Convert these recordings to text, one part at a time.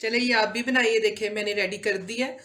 चले ये आप भी बनाइए, देखिए मैंने रेडी कर दी है।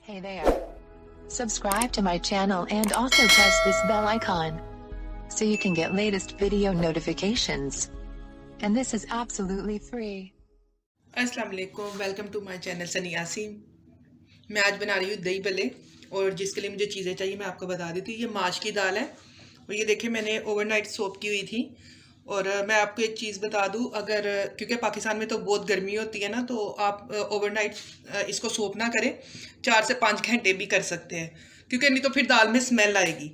Hey there. Subscribe to my channel and also press this bell icon so you can get latest video notifications. And this is absolutely free. अस्सलाम वालेकुम, welcome to my channel Sunny Yaseen. मैं आज बना रही हूँ दही भल्ले, और जिसके लिए मुझे चीज़ें चाहिए मैं आपको बता देती हूँ। ये माश की दाल है, और ये देखिए मैंने ओवरनाइट सोक की हुई थी। और मैं आपको एक चीज़ बता दूँ, अगर क्योंकि पाकिस्तान में तो बहुत गर्मी होती है ना, तो आप ओवरनाइट इसको सोक ना करें, 4 से 5 घंटे भी कर सकते हैं, क्योंकि नहीं तो फिर दाल में स्मेल आएगी।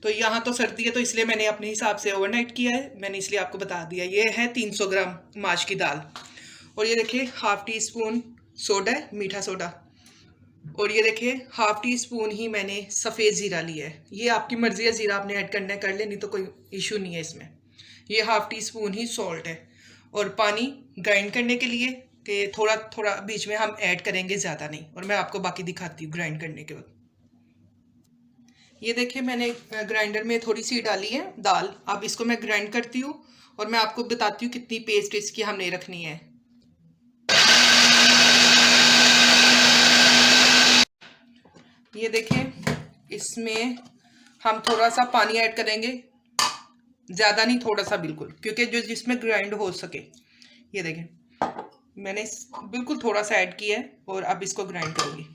तो यहाँ तो सर्दी है, तो इसलिए मैंने अपने हिसाब से ओवरनाइट किया है, मैंने इसलिए आपको बता दिया। ये है 300 ग्राम माश की दाल, और ये देखिए हाफ टी स्पून सोडा है, मीठा सोडा। और ये देखिए हाफ टी स्पून ही मैंने सफ़ेद ज़ीरा लिया है। ये आपकी मर्ज़ी है, ज़ीरा आपने ऐड करना है कर ले, नहीं तो कोई इशू नहीं है इसमें। ये हाफ टी स्पून ही सॉल्ट है, और पानी ग्राइंड करने के लिए कि थोड़ा थोड़ा बीच में हम ऐड करेंगे, ज़्यादा नहीं। और मैं आपको बाकी दिखाती हूँ ग्राइंड करने के बाद। ये देखिए मैंने ग्राइंडर में थोड़ी सी डाली है दाल। अब इसको मैं ग्राइंड करती हूँ, और मैं आपको बताती हूँ कितनी पेस्ट इसकी हमने रखनी है। ये देखें, इसमें हम थोड़ा सा पानी ऐड करेंगे, ज़्यादा नहीं, थोड़ा सा बिल्कुल, क्योंकि जो जिसमें ग्राइंड हो सके। ये देखें मैंने बिल्कुल थोड़ा सा ऐड किया है, और अब इसको ग्राइंड करूँगी।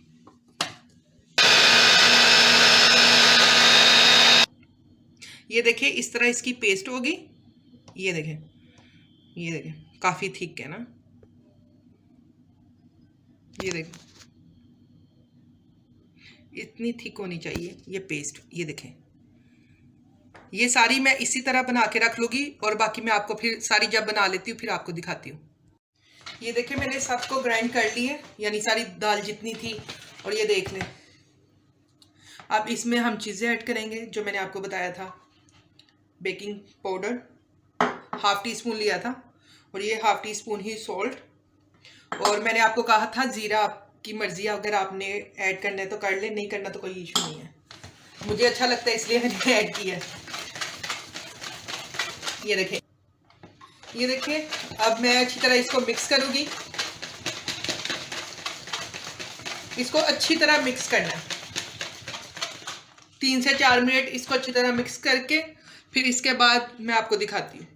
ये देखिए इस तरह इसकी पेस्ट होगी। ये देखें, ये देखें काफ़ी थिक है ना। ये देखें इतनी थिक होनी चाहिए ये पेस्ट। ये देखें, ये सारी मैं इसी तरह बना के रख लूँगी, और बाकी मैं आपको फिर सारी जब बना लेती हूँ फिर आपको दिखाती हूँ। ये देखिए मैंने सबको ग्राइंड कर ली है, यानी सारी दाल जितनी थी। और ये देख लें, अब इसमें हम चीज़ें ऐड करेंगे जो मैंने आपको बताया था। Baking powder half tea spoon लिया था, और ये हाफ टी स्पून ही सॉल्ट। और मैंने आपको कहा था ज़ीरा आपकी मर्ज़ी है, अगर आपने ऐड करना है तो कर ले, नहीं करना तो कोई इशू नहीं है। मुझे अच्छा लगता है इसलिए मैंने ऐड किया है। ये देखें, ये देखिए अब मैं अच्छी तरह इसको मिक्स करूँगी। इसको अच्छी तरह मिक्स करना है, 3 से 4 मिनट इसको अच्छी तरह मिक्स करके फिर इसके बाद मैं आपको दिखाती हूँ।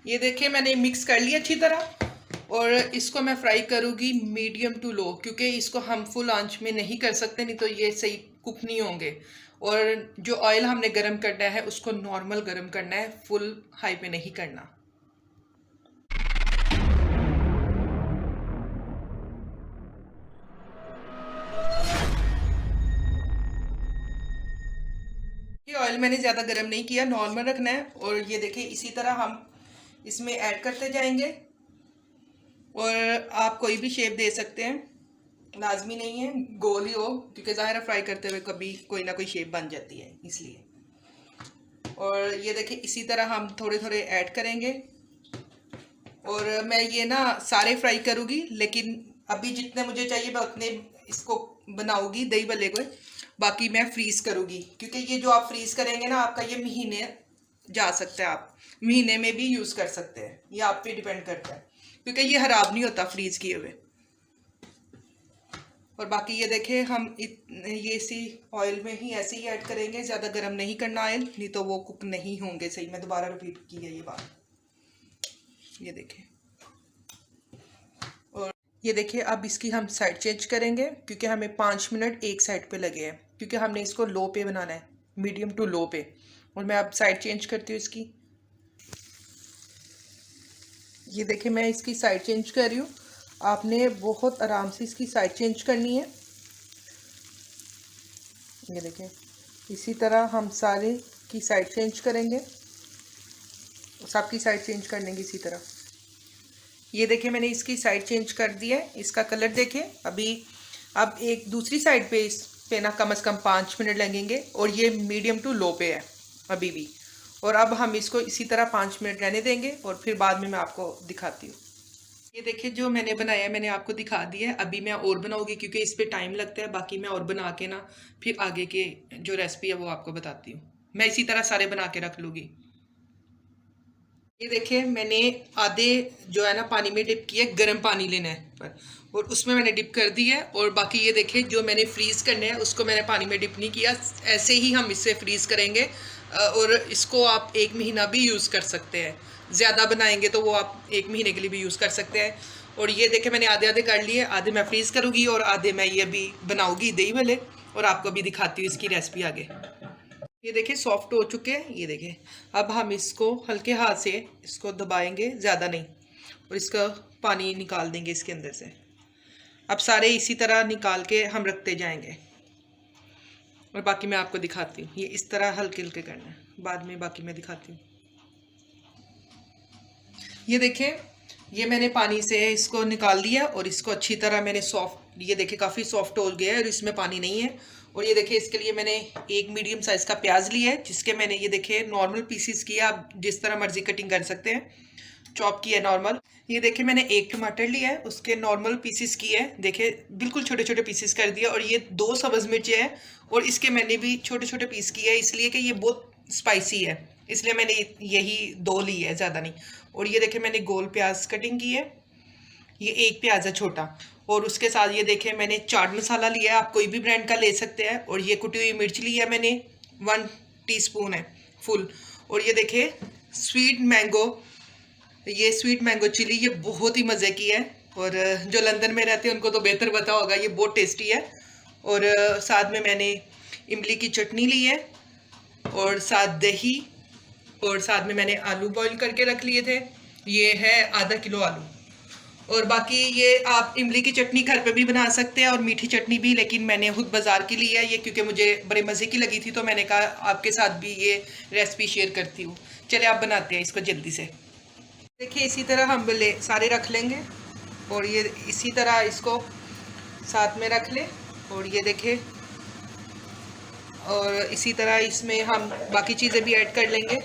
ये देखिए मैंने मिक्स कर लिया अच्छी तरह, और इसको मैं फ्राई करूँगी मीडियम टू लो, क्योंकि इसको हम फुल आंच में नहीं कर सकते, नहीं तो ये सही कुक नहीं होंगे। और जो ऑयल हमने गरम करना है उसको नॉर्मल गरम करना है, फुल हाई पे नहीं करना। ये ऑयल मैंने ज़्यादा गर्म नहीं किया, नॉर्मल रखना है। और ये देखिए इसी तरह हम इसमें ऐड करते जाएंगे, और आप कोई भी शेप दे सकते हैं, लाजमी नहीं है गोल ही हो, क्योंकि ज़ाहिर है फ्राई करते हुए कभी कोई ना कोई शेप बन जाती है इसलिए। और ये देखिए इसी तरह हम थोड़े थोड़े ऐड करेंगे, और मैं ये ना सारे फ्राई करूँगी, लेकिन अभी जितने मुझे चाहिए मैं उतने इसको बनाऊँगी दही भल्ले को। बाकी मैं फ्रीज़ करूँगी, क्योंकि ये जो आप फ्रीज़ करेंगे ना, आपका ये महीने जा सकता है, आप महीने में भी यूज़ कर सकते हैं। ये आप पे डिपेंड करता है, क्योंकि ये ख़राब नहीं होता फ्रीज़ किए हुए। और बाकी ये देखें हम ये इसी ऑयल में ही ऐसे ही ऐड करेंगे, ज़्यादा गर्म नहीं करना ऑयल, नहीं तो वो कुक नहीं होंगे सही। मैं दोबारा रिपीट की है ये बात। ये देखें, और ये देखिए अब इसकी हम साइड चेंज करेंगे, क्योंकि हमें 5 मिनट एक साइड पे लगे हैं, क्योंकि हमने इसको लो पे बनाना है, मीडियम टू लो पे। और मैं अब साइड चेंज करती हूँ इसकी। ये देखिए मैं इसकी साइड चेंज कर रही हूँ। आपने बहुत आराम से इसकी साइड चेंज करनी है। ये देखें इसी तरह हम सारे की साइड चेंज करेंगे, सबकी साइड चेंज कर लेंगे इसी तरह। ये देखिए मैंने इसकी साइड चेंज कर दिया है, इसका कलर देखें अभी। अब एक दूसरी साइड पे इस पे ना कम से कम 5 मिनट लगेंगे, और ये मीडियम टू लो पे है अभी भी। और अब हम इसको इसी तरह 5 मिनट रहने देंगे और फिर बाद में मैं आपको दिखाती हूँ। ये देखिए जो मैंने बनाया है मैंने आपको दिखा दिया है। अभी मैं और बनाऊंगी क्योंकि इस पे टाइम लगता है। बाकी मैं और बना के ना फिर आगे के जो रेसिपी है वो आपको बताती हूँ। मैं इसी तरह सारे बना के रख लूँगी। ये देखिए मैंने आधे जो है ना पानी में डिप किया, गर्म पानी लेना है पर, और उसमें मैंने डिप कर दी है। और बाकी ये देखिए जो मैंने फ्रीज़ करने हैं उसको मैंने पानी में डिप नहीं किया, ऐसे ही हम इससे फ्रीज़ करेंगे। और इसको आप 1 महीना भी यूज़ कर सकते हैं। ज़्यादा बनाएंगे तो वो आप 1 महीने के लिए भी यूज़ कर सकते हैं। और ये देखिए मैंने आधे आधे कर लिए, आधे मैं फ्रीज़ करूँगी और आधे मैं ये भी बनाऊँगी दही भल्ले, और आपको भी दिखाती हूँ इसकी रेसिपी आगे। ये देखिए सॉफ्ट हो चुके हैं। ये देखिए अब हम इसको हल्के हाथ से इसको दबाएंगे, ज़्यादा नहीं, और इसका पानी निकाल देंगे इसके अंदर से। अब सारे इसी तरह निकाल के हम रखते जाएंगे और बाकी मैं आपको दिखाती हूँ। ये इस तरह हल्के हल्के करना है, बाद में बाकी मैं दिखाती हूँ। ये देखिए ये मैंने पानी से इसको निकाल लिया और इसको अच्छी तरह मैंने सॉफ्ट, ये देखिए काफ़ी सॉफ्ट हो गया है और इसमें पानी नहीं है। और ये देखिए इसके लिए मैंने एक मीडियम साइज़ का प्याज लिया है, जिसके मैंने ये देखिए नॉर्मल पीसीस किया, आप जिस तरह मर्जी कटिंग कर सकते हैं, चॉप किया नॉर्मल। ये देखिए मैंने एक टमाटर लिया है, उसके नॉर्मल पीसेस किए हैं, देखिए बिल्कुल छोटे छोटे पीसेस कर दिया। और ये 2 सब्ज़ मिर्चें हैं और इसके मैंने भी छोटे छोटे पीस किए हैं, इसलिए कि ये बहुत स्पाइसी है, इसलिए मैंने यही 2 ली है, ज़्यादा नहीं। और ये देखिए मैंने गोल प्याज कटिंग की है, ये एक प्याज है छोटा। और उसके साथ ये देखिए मैंने चाट मसाला लिया है, आप कोई भी ब्रांड का ले सकते हैं। और ये कुटी हुई मिर्च ली है मैंने, 1 टीस्पून है फुल। और ये देखिए स्वीट मैंगो, ये स्वीट मैंगो चिली, ये बहुत ही मज़े की है। और जो लंदन में रहते हैं उनको तो बेहतर पता होगा, ये बहुत टेस्टी है। और साथ में मैंने इमली की चटनी ली है और साथ दही, और साथ में मैंने आलू बॉईल करके रख लिए थे, ये है आधा किलो आलू। और बाकी ये आप इमली की चटनी घर पे भी बना सकते हैं और मीठी चटनी भी, लेकिन मैंने खुद बाज़ार की ली है ये, क्योंकि मुझे बड़े मज़े की लगी थी, तो मैंने कहा आपके साथ भी ये रेसिपी शेयर करती हूँ। चले आप बनाते हैं इसको जल्दी से। देखिए इसी तरह हम सारे रख लेंगे और ये इसी तरह इसको साथ में रख लें। और ये देखें, और इसी तरह इसमें हम बाकी चीज़ें भी ऐड कर लेंगे।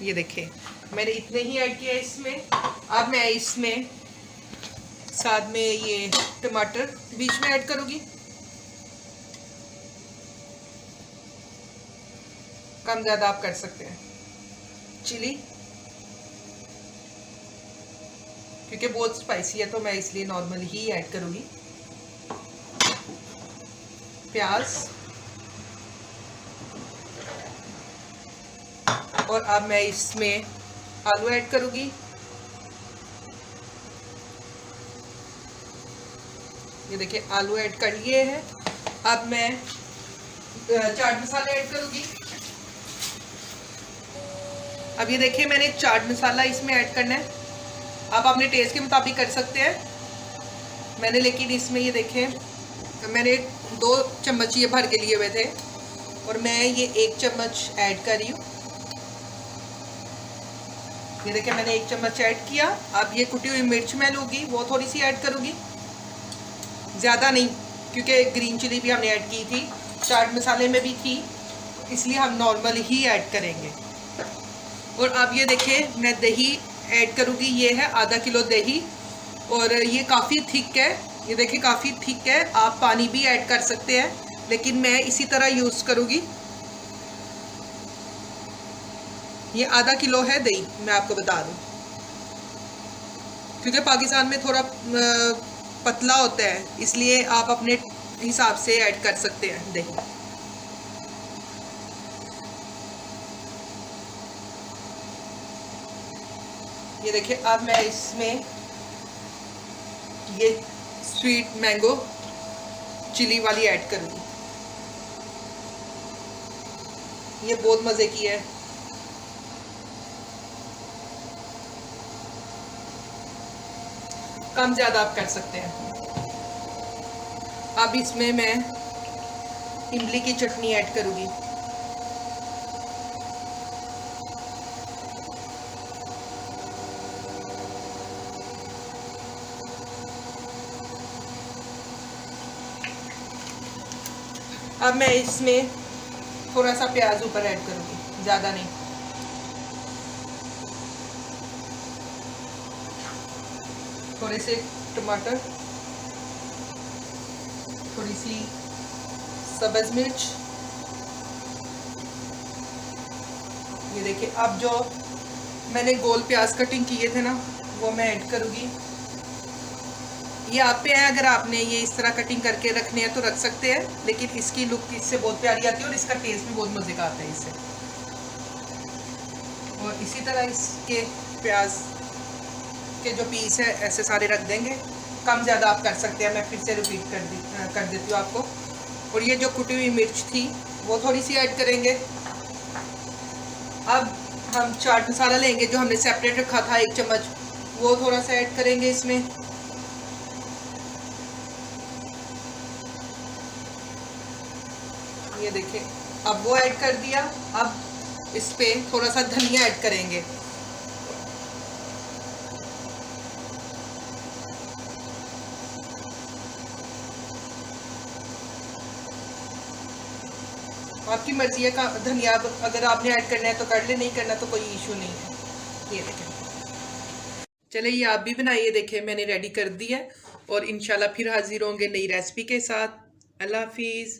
ये देखें मैंने इतने ही ऐड किया इसमें। अब मैं इसमें साथ में ये टमाटर बीच में ऐड करूँगी, कम ज़्यादा आप कर सकते हैं। चिली, क्योंकि बहुत स्पाइसी है तो मैं इसलिए नॉर्मल ही ऐड करूँगी। प्याज, और अब मैं इसमें आलू ऐड करूँगी। ये देखिए आलू ऐड कर लिए हैं। अब मैं चाट मसाला ऐड करूँगी। अब ये देखिए मैंने चाट मसाला इसमें ऐड करना है, आप अपने टेस्ट के मुताबिक कर सकते हैं। मैंने लेकिन इसमें ये देखें मैंने 2 चम्मच ये भर के लिए हुए थे और मैं ये 1 चम्मच ऐड कर रही हूँ। ये देखिए मैंने 1 चम्मच ऐड किया। अब ये कुटी हुई मिर्च मैं लूँगी, वो थोड़ी सी ऐड करूँगी, ज़्यादा नहीं, क्योंकि ग्रीन चिली भी हमने ऐड की थी, चाट मसाले में भी थी, इसलिए हम नॉर्मल ही ऐड करेंगे। और अब ये देखिए मैं दही ऐड करूँगी, ये है आधा किलो दही, और ये काफ़ी थिक है। ये देखिए काफ़ी थिक है, आप पानी भी ऐड कर सकते हैं, लेकिन मैं इसी तरह यूज़ करूँगी। ये आधा किलो है दही, मैं आपको बता दूँ, क्योंकि पाकिस्तान में थोड़ा पतला होता है, इसलिए आप अपने हिसाब से ऐड कर सकते हैं दही। ये देखिए अब मैं इसमें ये स्वीट मैंगो चिली वाली ऐड करूँगी, ये बहुत मज़े की है। कम ज़्यादा आप कर सकते हैं। अब इसमें मैं इमली की चटनी ऐड करूँगी। अब मैं इसमें थोड़ा सा प्याज ऊपर ऐड करूँगी, ज़्यादा नहीं। थोड़े से टमाटर, थोड़ी सी सब्ज़ मिर्च। ये देखिए, अब जो मैंने गोल प्याज कटिंग किए थे ना, वो मैं ऐड करूँगी। ये आप पे है, अगर आपने ये इस तरह कटिंग करके रखने हैं तो रख सकते हैं, लेकिन इसकी लुक इससे बहुत प्यारी आती है और इसका टेस्ट भी बहुत मज़े का आता है इससे। और इसी तरह इसके प्याज के जो पीस है ऐसे सारे रख देंगे। कम ज़्यादा आप कर सकते हैं, मैं फिर से रिपीट कर देती हूँ आपको। और ये जो कुटी हुई मिर्च थी वो थोड़ी सी ऐड करेंगे। अब हम चाट मसाला लेंगे जो हमने सेपरेट रखा था 1 चम्मच, वो थोड़ा सा ऐड करेंगे इसमें। ये देखिए, अब वो ऐड कर दिया। अब इस पे थोड़ा सा धनिया ऐड करेंगे। आपकी मर्जी है, का धनिया अगर आपने ऐड करना है तो कर ले, नहीं करना तो कोई इशू नहीं है। ये देखें, चले ये आप भी बनाइए। देखें मैंने रेडी कर दी है और इंशाल्लाह फिर हाजिर होंगे नई रेसिपी के साथ। अल्लाह हाफिज़।